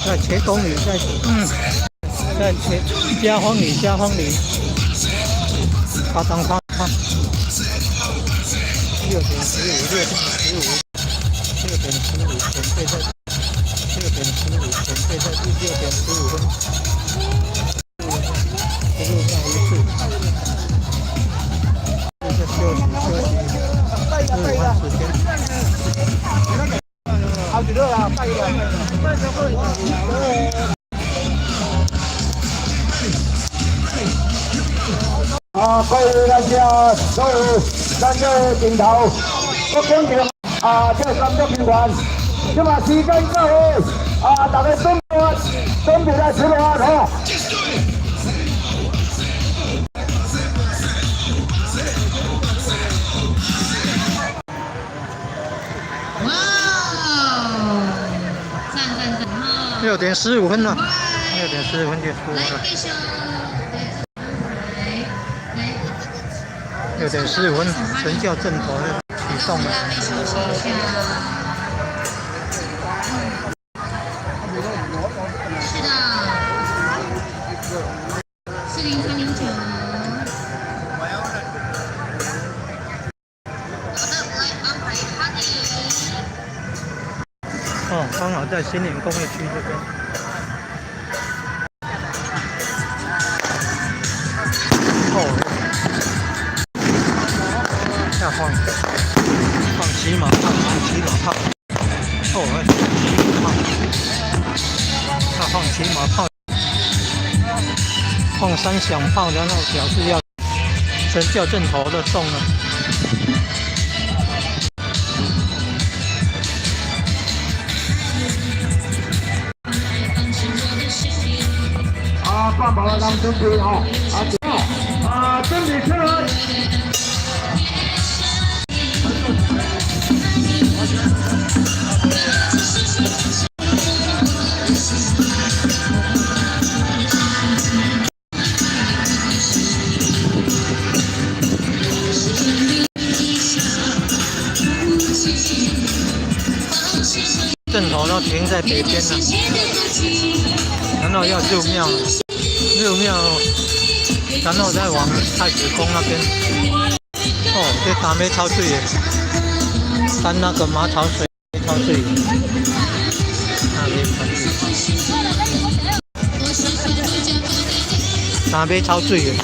再切公里，再切加风里，把当汤汤6.15，6.15，准备在6.15，准备在第6.15分。不入庙一次，这休息15分时间。好几个啊，拜一个。各位大家，各位咱个镜头，我强调这3种平台，今嘛时间到位，大家准备来吃饭吼。哇！6.15分了，6.15分就出了。6.15分，神教正头的启动了。是的，40309。哦，刚好在新林工业区这边。哦，要放骑马炮，哦，要放骑马炮，放3响炮，然后表示要神教正头的动了。办好了，咱们准备哈，准备车。正头都停在北边了，然后要入庙了。然后再往太子宫那边。哦，这打没超水耶，单那个马槽水超水，打没超水耶。